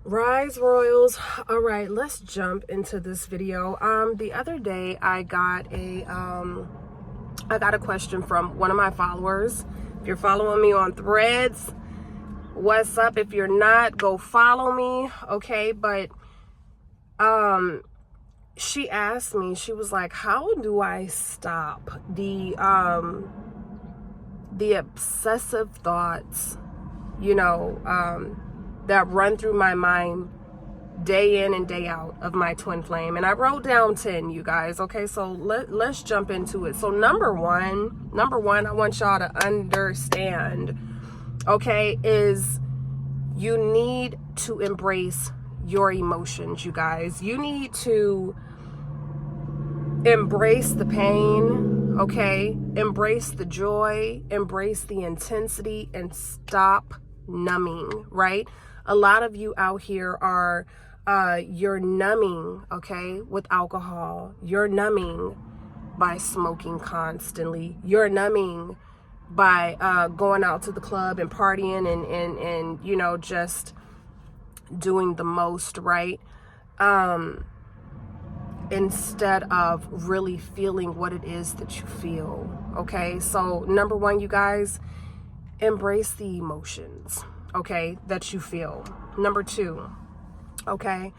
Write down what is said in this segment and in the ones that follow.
Rise Royals. All right, let's jump into this video. The other day I got a question from one of my followers. If you're following me on Threads, what's up? If you're not, go follow me, okay? But she asked me, she was like, how do I stop the obsessive thoughts, that run through my mind day in and day out of my twin flame? And I wrote down 10, you guys. Okay, so let's jump into it. So number one, I want y'all to understand, okay, is you need to embrace your emotions, you guys. You need to embrace the pain, okay? Embrace the joy, embrace the intensity, and stop numbing, right? A lot of you out here are, you're numbing, okay, with alcohol. You're numbing by smoking constantly. You're numbing by going out to the club and partying and just doing the most, right? Instead of really feeling what it is that you feel, okay? So number one, you guys, embrace the emotions, okay, that you feel. Number two, okay,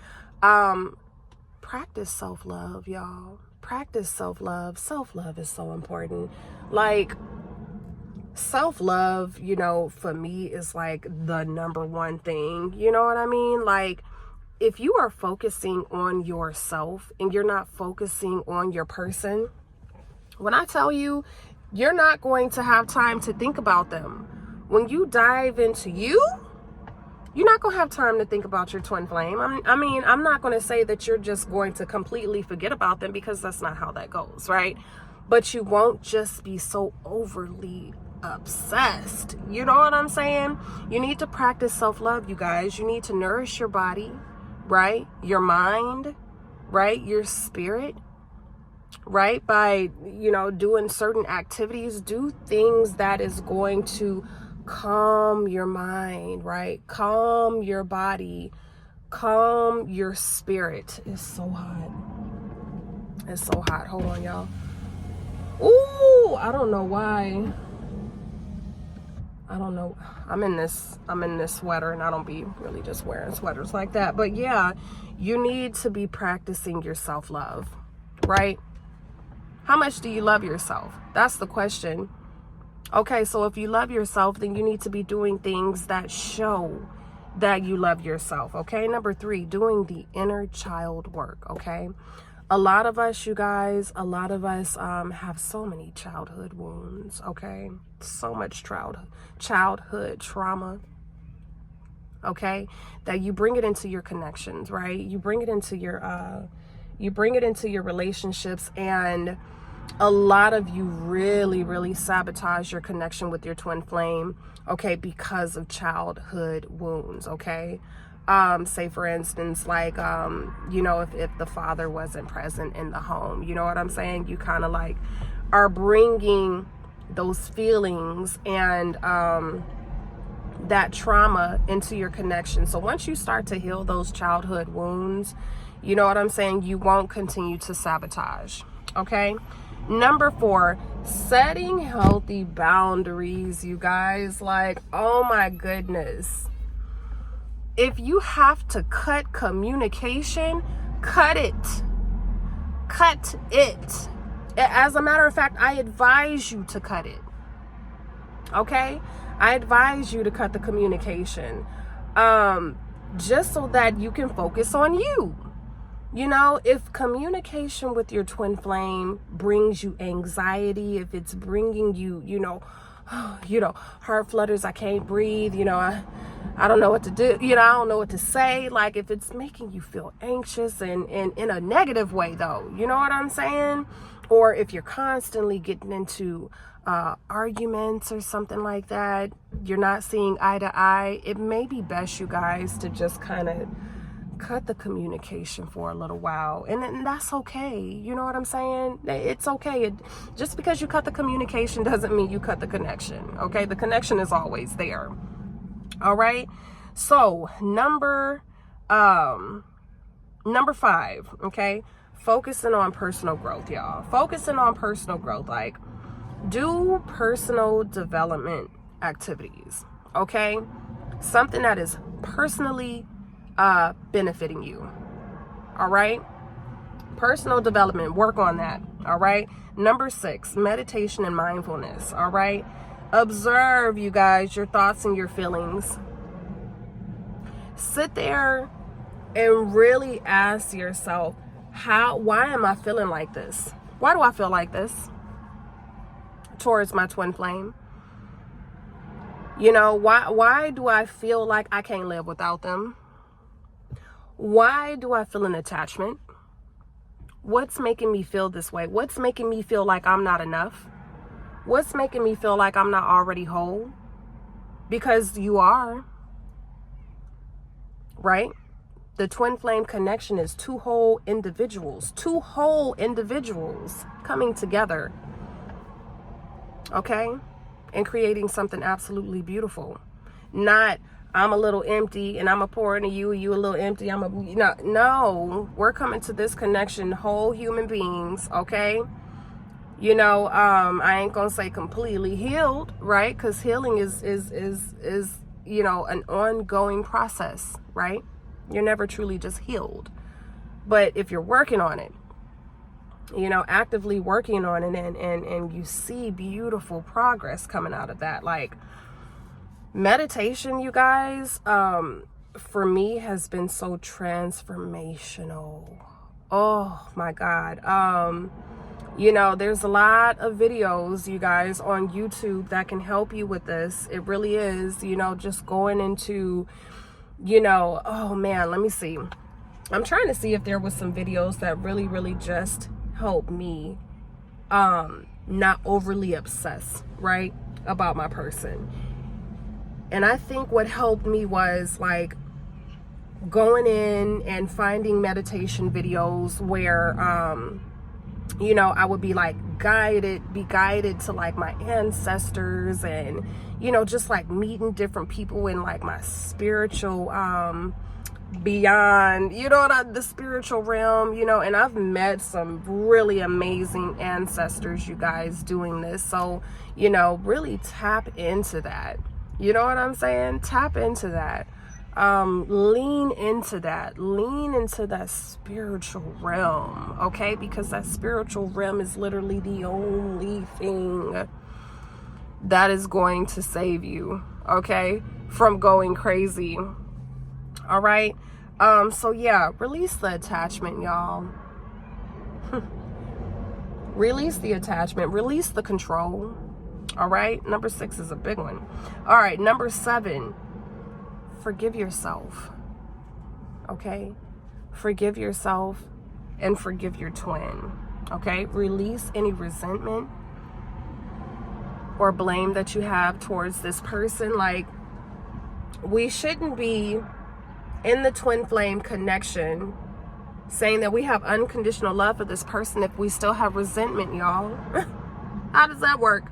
practice self-love, y'all. Practice self-love. Self-love is so important. Like, self-love, for me is like the number one thing. You know what I mean? Like, if you are focusing on yourself and you're not focusing on your person, when I tell you, you're not going to have time to think about them. When you dive into you, you're not going to have time to think about your twin flame. I'm not going to say that you're just going to completely forget about them, because that's not how that goes, right? But you won't just be so overly obsessed. You know what I'm saying? You need to practice self-love, you guys. You need to nourish your body, right? Your mind, right? Your spirit, right? By, doing certain activities, do things that is going to calm your mind, right? Calm your body, calm your spirit. It's so hot. It's so hot. Hold on, y'all. Ooh, I don't know why. I don't know. I'm in this sweater, and I don't be really just wearing sweaters like that. But yeah, you need to be practicing your self-love, right? How much do you love yourself? That's the question. Okay, so if you love yourself, then you need to be doing things that show that you love yourself, okay? Number three, doing the inner child work, okay? A lot of us, you guys, have so many childhood wounds, okay? So much childhood trauma, okay? That you bring it into your connections, right? You bring it into your relationships, and a lot of you really, really sabotage your connection with your twin flame, okay, because of childhood wounds, okay? Say for instance, like, if the father wasn't present in the home, you know what I'm saying? You kind of like are bringing those feelings and that trauma into your connection. So once you start to heal those childhood wounds, you know what I'm saying, you won't continue to sabotage, okay? Number four, setting healthy boundaries, you guys. Like, oh my goodness. If you have to cut communication, cut it. Cut it. As a matter of fact, I advise you to cut it. Okay? I advise you to cut the communication. Just so that you can focus on you. If communication with your twin flame brings you anxiety, if it's bringing you, heart flutters, I can't breathe, I don't know what to do, I don't know what to say. Like, if it's making you feel anxious and in a negative way, though, you know what I'm saying? Or if you're constantly getting into arguments or something like that, you're not seeing eye to eye, it may be best, you guys, to just kind of cut the communication for a little while, and that's okay. You know what I'm saying? It's okay. Just because you cut the communication doesn't mean you cut the connection, okay? The connection is always there. All right. So number Number 5, okay? Focusing on personal growth, y'all. Focusing on personal growth. Like, do personal development activities, okay? Something that is personally benefiting you, all right? Personal development, work on that, all right? Number 6, meditation and mindfulness, all right? Observe, you guys, your thoughts and your feelings. Sit there and really ask yourself, why am I feeling like this? Why do I feel like this towards my twin flame? You know, why do I feel like I can't live without them? Why do I feel an attachment? What's making me feel this way? What's making me feel like I'm not enough? What's making me feel like I'm not already whole? Because you are, right? The twin flame connection is two whole individuals coming together, okay? And creating something absolutely beautiful. Not, I'm a little empty and I'm a pour into you, you a little empty, no, we're coming to this connection, whole human beings, okay? You know, I ain't gonna say completely healed, right? Because healing is you know, an ongoing process, right? You're never truly just healed. But if you're working on it, you know, actively working on it, and you see beautiful progress coming out of that. Like, meditation, you guys, for me has been so transformational. Oh my God. You know, there's a lot of videos, you guys, on YouTube that can help you with this. It really is, you know, just going into, you know, oh man, let me see. I'm trying to see if there was some videos that really just helped me not overly obsess, right, about my person. And I think what helped me was like going in and finding meditation videos where you know, I would be like guided to like my ancestors, and you know, just like meeting different people in like my spiritual beyond, you know, the spiritual realm, you know. And I've met some really amazing ancestors, you guys, doing this. So, you know, really tap into that, you know what I'm saying? Tap into that. Lean into that spiritual realm, okay? Because that spiritual realm is literally the only thing that is going to save you, okay, from going crazy. All right. So yeah, release the attachment, y'all. Release the attachment, release the control. All right. Number 6 is a big one. All right. Number 7, forgive yourself. Okay. Forgive yourself and forgive your twin. Okay. Release any resentment or blame that you have towards this person. Like, we shouldn't be in the twin flame connection saying that we have unconditional love for this person if we still have resentment, y'all. How does that work?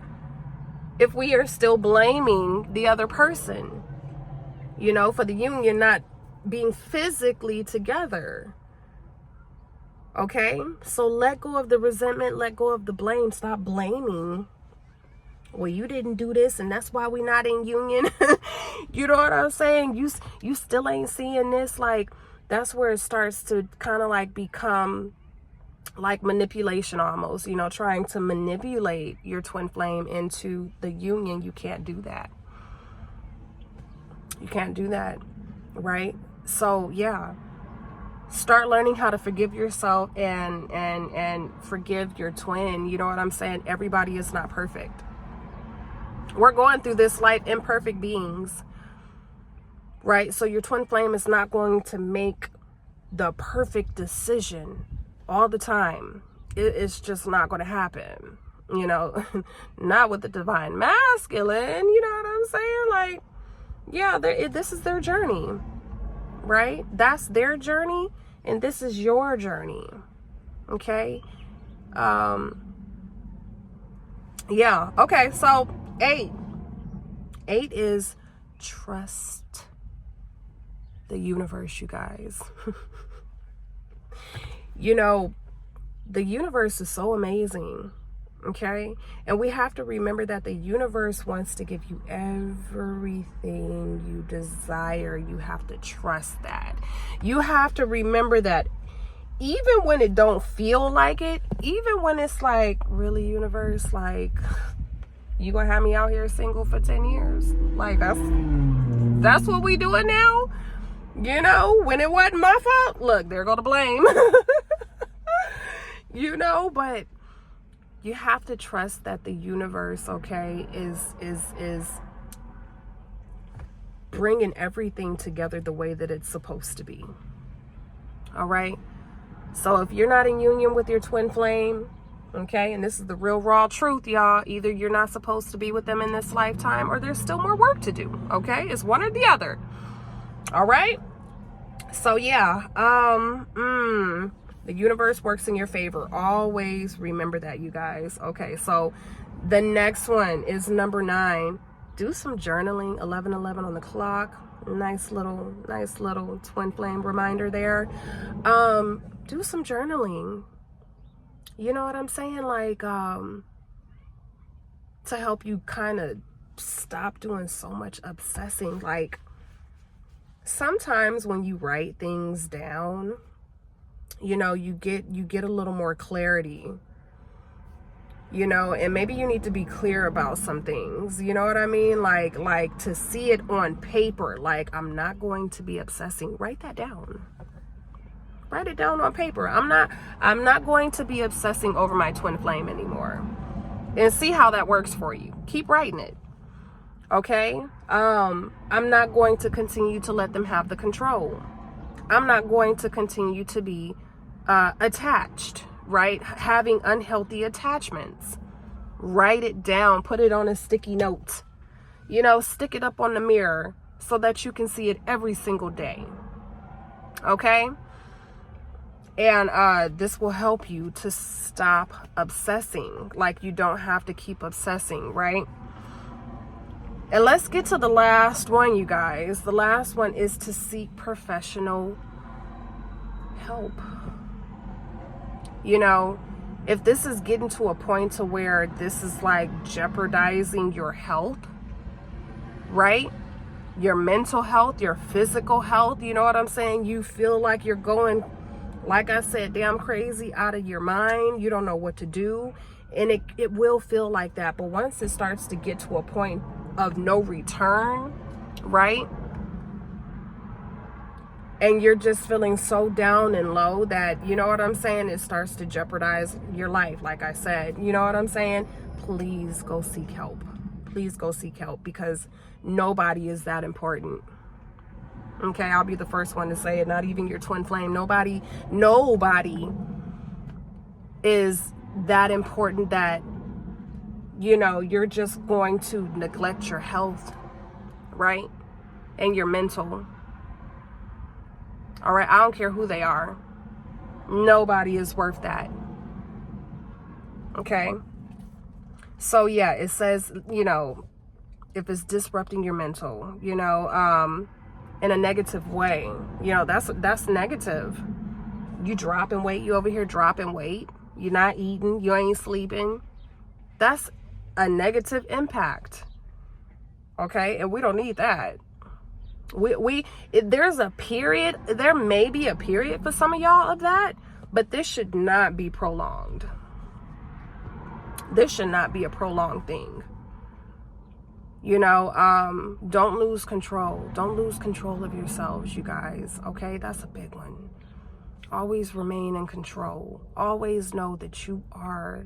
If we are still blaming the other person, you know, for the union not being physically together. Okay? So let go of the resentment, let go of the blame. Stop blaming. Well, you didn't do this and that's why we not in union. You know what I'm saying? You still ain't seeing this. Like, that's where it starts to kind of like become like manipulation almost, you know, trying to manipulate your twin flame into the union. You can't do that. You can't do that, right? So yeah, start learning how to forgive yourself and forgive your twin. You know what I'm saying? Everybody is not perfect. We're going through this life imperfect beings, right? So your twin flame is not going to make the perfect decision all the time. It's just not going to happen, you know. Not with the divine masculine, you know what I'm saying? Like, yeah, this is their journey, right? That's their journey, and this is your journey, okay? Yeah, okay, so 8 is trust. The universe, you guys. You know, the universe is so amazing. Okay, and we have to remember that the universe wants to give you everything you desire. You have to trust that. You have to remember that even when it don't feel like it, even when it's like, really, universe, like, you gonna have me out here single for 10 years? Like, that's what we doing now? You know, when it wasn't my fault? Look, there go the blame. You know, but you have to trust that the universe, okay, is bringing everything together the way that it's supposed to be. All right? So if you're not in union with your twin flame, okay, and this is the real raw truth, y'all, either you're not supposed to be with them in this lifetime or there's still more work to do, okay? It's one or the other. All right? So yeah, the universe works in your favor. Always remember that, you guys. Okay, so the next one is number 9. Do some journaling. 11:11 on the clock. Nice little twin flame reminder there. Do some journaling. You know what I'm saying? Like, to help you kind of stop doing so much obsessing. Like, sometimes when you write things down, you know, you get a little more clarity, you know, and maybe you need to be clear about some things, you know what I mean? Like to see it on paper, like, I'm not going to be obsessing. Write that down. Write it down on paper. I'm not going to be obsessing over my twin flame anymore. And see how that works for you. Keep writing it. Okay? I'm not going to continue to let them have the control. I'm not going to continue to be attached, right? Having unhealthy attachments. Write it down. Put it on a sticky note. You know, stick it up on the mirror so that you can see it every single day. Okay? And this will help you to stop obsessing. Like, you don't have to keep obsessing, right? And let's get to the last one, you guys. The last one is to seek professional help. You know, if this is getting to a point to where this is like jeopardizing your health, right? Your mental health, your physical health, you know what I'm saying? You feel like you're going, like I said, damn crazy, out of your mind. You don't know what to do. And it will feel like that. But once it starts to get to a point of no return, right? And you're just feeling so down and low that, you know what I'm saying, it starts to jeopardize your life, like I said. You know what I'm saying? Please go seek help. Please go seek help, because nobody is that important. Okay, I'll be the first one to say it. Not even your twin flame. Nobody is that important that, you know, you're just going to neglect your health, right? And your mental. All right, I don't care who they are. Nobody is worth that. Okay? So yeah, it says, you know, if it's disrupting your mental, you know, in a negative way, you know, that's negative. You dropping weight, you over here dropping weight, you're not eating, you ain't sleeping. That's a negative impact. Okay? And we don't need that. There's a period, there may be a period for some of y'all of that, but this should not be prolonged. This should not be a prolonged thing. You know, don't lose control. Don't lose control of yourselves, you guys. Okay? That's a big one. Always remain in control. Always know that you are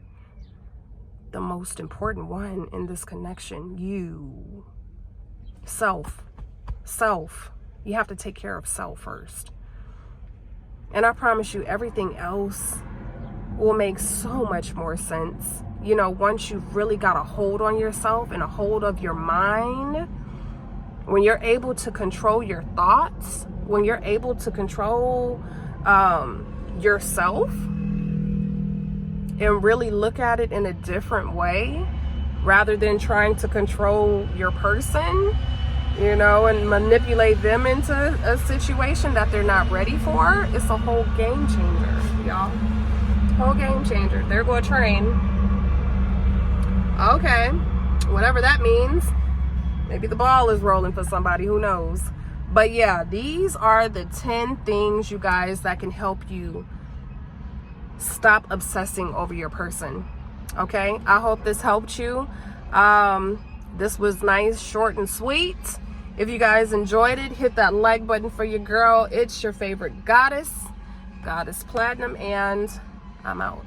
the most important one in this connection. You. Self. You have to take care of self first. And I promise you, everything else will make so much more sense. You know, once you've really got a hold on yourself and a hold of your mind, when you're able to control your thoughts, when you're able to control yourself and really look at it in a different way rather than trying to control your person, you know, and manipulate them into a situation that they're not ready for, it's a whole game changer, y'all. Whole game changer. There go a train. Okay, whatever that means. Maybe the ball is rolling for somebody, who knows. But yeah, these are the 10 things, you guys, that can help you stop obsessing over your person. Okay, I hope this helped you. This was nice, short and sweet. If you guys enjoyed it, hit that like button for your girl. It's your favorite goddess, Goddess Platinum, and I'm out.